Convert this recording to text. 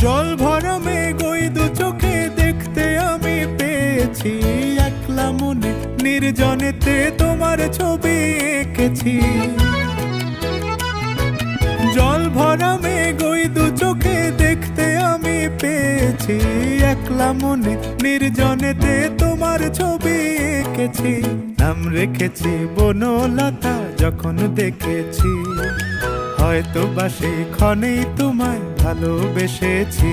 জল ভরা মেঘ ওই দু চোখে দেখতে আমি পেয়েছি, একলা মনে নির্জনেতে তোমার ছবি এঁকেছি। জল ভরা মেঘ ওই দু চোখে দেখতে আমি পেয়েছি, একলা মনে নির্জনেতে তোমার ছবি এঁকেছি। নাম রেখেছি বনলতা যখন দেখেছি, হয়তো বা সেই ক্ষণেই তোমায় ভালোবেসেছি।